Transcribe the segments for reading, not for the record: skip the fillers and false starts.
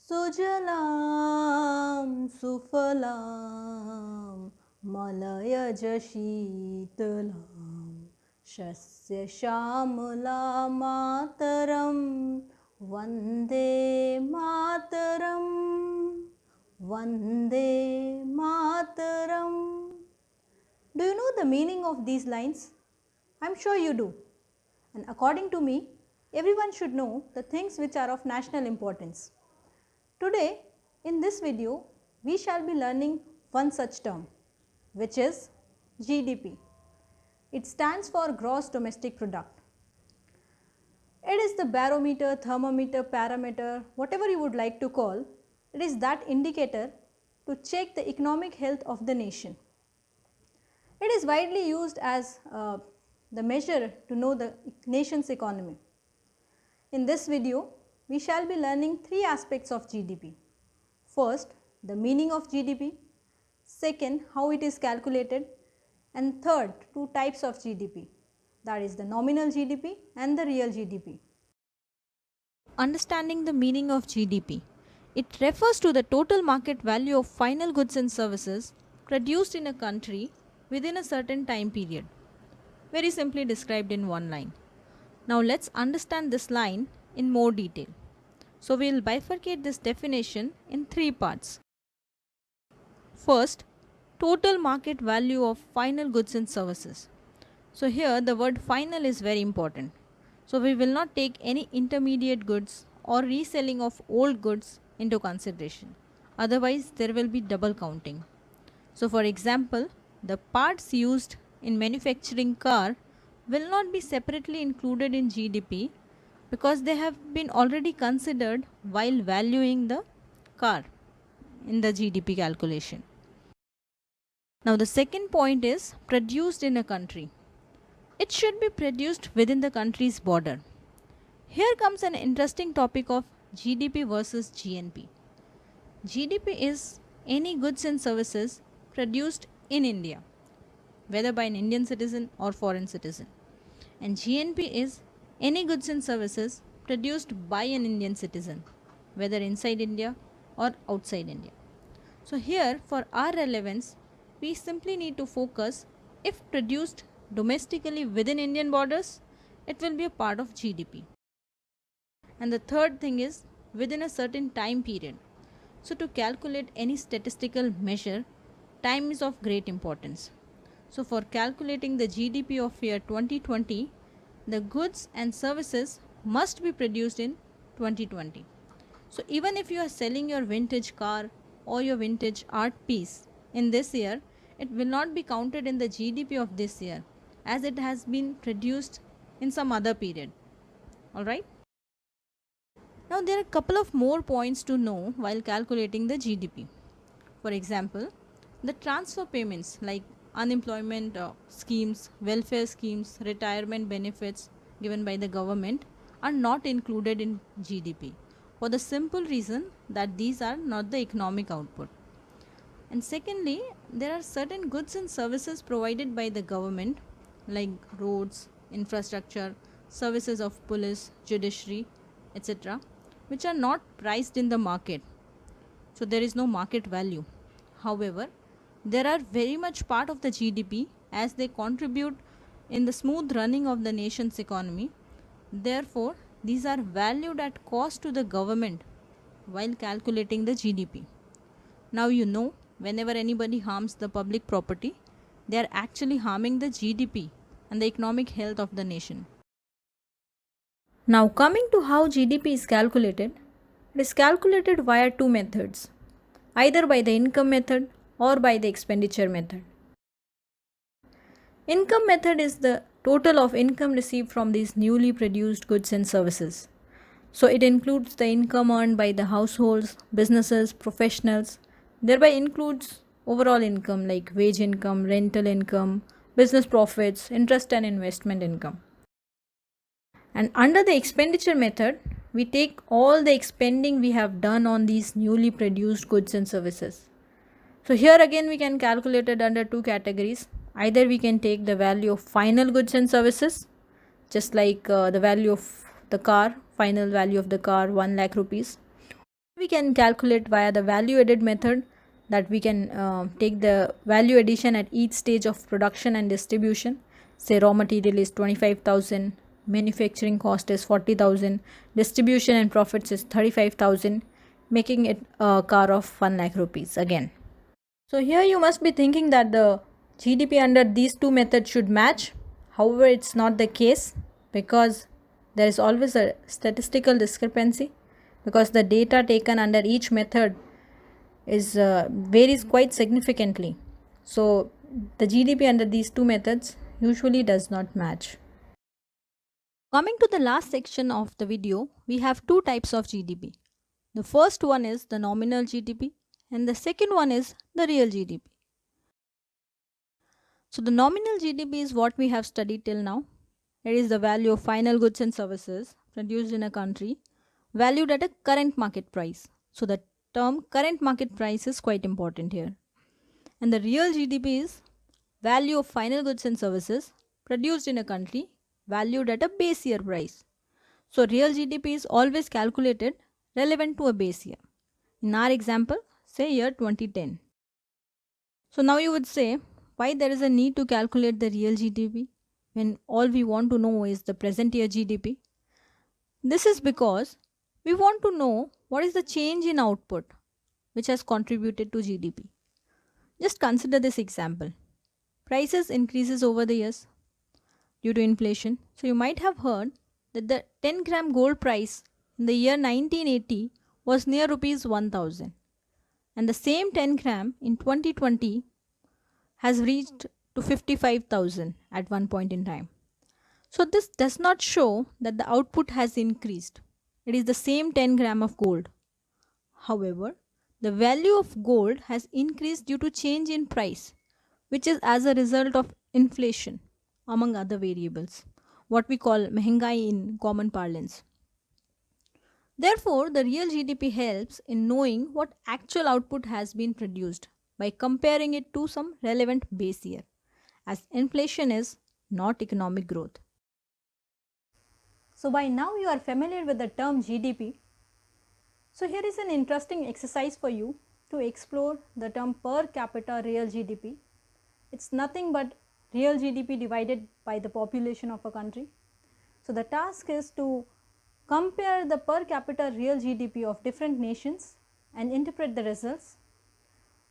सुजलां सुफलां मलयज शीतलां शस्यश्यामलां मातरं वन्दे मातरं वन्दे मातरं. Do you know the meaning of these lines? I am sure you do. And according to me, everyone should know the things which are of national importance. Today, in this video, we shall be learning one such term, which is GDP. It stands for Gross Domestic Product. It is the barometer, thermometer, parameter, whatever you would like to call. It is that indicator to check the economic health of the nation. It is widely used as the measure to know the nation's economy. In this video, we shall be learning three aspects of GDP. First, the meaning of GDP. Second, how it is calculated. And third, two types of GDP, that is the nominal GDP and the real GDP. Understanding the meaning of GDP. It refers to the total market value of final goods and services produced in a country within a certain time period. Very simply described in one line. Now let's understand this line in more detail. So we will bifurcate this definition in three parts. First, total market value of final goods and services. So here the word final is very important. So we will not take any intermediate goods or reselling of old goods into consideration. Otherwise there will be double counting. So for example, the parts used in manufacturing car will not be separately included in GDP because they have been already considered while valuing the car in the GDP calculation. Now the second point is produced in a country. It should be produced within the country's border. Here comes an interesting topic of GDP versus GNP. GDP is any goods and services produced in India, whether by an Indian citizen or foreign citizen. And GNP is any goods and services produced by an Indian citizen, whether inside India or outside India. So here for our relevance, we simply need to focus if produced domestically within Indian borders, it will be a part of GDP. And the third thing is within a certain time period. So to calculate any statistical measure, time is of great importance. So for calculating the GDP of year 2020, the goods and services must be produced in 2020. So even if you are selling your vintage car or your vintage art piece in this year, it will not be counted in the GDP of this year as it has been produced in some other period. Alright. Now there are a couple of more points to know while calculating the GDP. For example, the transfer payments like unemployment schemes, welfare schemes, retirement benefits given by the government are not included in GDP for the simple reason that these are not the economic output. And secondly, there are certain goods and services provided by the government like roads, infrastructure, services of police, judiciary, etc., which are not priced in the market. So there is no market value. However, they are very much part of the GDP as they contribute in the smooth running of the nation's economy. Therefore, these are valued at cost to the government while calculating the GDP. Now you know, whenever anybody harms the public property, they are actually harming the GDP and the economic health of the nation. Now coming to how GDP is calculated, it is calculated via two methods, either by the income method or by the expenditure method. Income method is the total of income received from these newly produced goods and services. So it includes the income earned by the households, businesses, professionals, thereby includes overall income like wage income, rental income, business profits, interest and investment income. And under the expenditure method, we take all the expending we have done on these newly produced goods and services. So here again we can calculate it under two categories. Either we can take the value of final goods and services, just like the value of the car, final value of the car 1 lakh rupees. We can calculate via the value added method, that we can take the value addition at each stage of production and distribution. Say raw material is 25,000, manufacturing cost is 40,000, distribution and profits is 35,000, making it a car of 1 lakh rupees again. So here you must be thinking that the GDP under these two methods should match. However, it's not the case, because there is always a statistical discrepancy, because the data taken under each method is varies quite significantly. So the GDP under these two methods usually does not match. Coming to the last section of the video, we have two types of GDP. The first one is the nominal GDP and the second one is the real GDP. So the nominal GDP is what we have studied till now. It is the value of final goods and services produced in a country valued at a current market price. So the term current market price is quite important here. And the real GDP is value of final goods and services produced in a country valued at a base year price. So real GDP is always calculated relevant to a base year. In our example, say year 2010. So now you would say, why there is a need to calculate the real GDP when all we want to know is the present year GDP? This is because we want to know what is the change in output which has contributed to GDP. Just consider this example. Prices increases over the years due to inflation. So you might have heard that the 10-gram gold price in the year 1980 was near rupees 1000, and the same 10 gram in 2020 has reached to 55,000 at one point in time. So this does not show that the output has increased. It is the same 10 gram of gold. However, the value of gold has increased due to change in price, which is as a result of inflation, among other variables, what we call mehengai in common parlance. Therefore, the real GDP helps in knowing what actual output has been produced by comparing it to some relevant base year, as inflation is not economic growth. So by now you are familiar with the term GDP. So here is an interesting exercise for you to explore the term per capita real GDP. It's nothing but real GDP divided by the population of a country. So the task is to compare the per capita real GDP of different nations and interpret the results.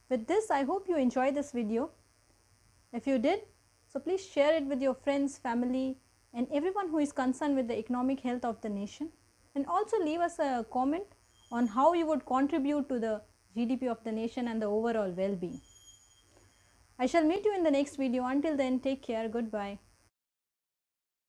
With this, I hope you enjoyed this video. If you did, so please share it with your friends, family, and everyone who is concerned with the economic health of the nation, and also leave us a comment on how you would contribute to the GDP of the nation and the overall well-being. I shall meet you in the next video. Until then, take care. Goodbye.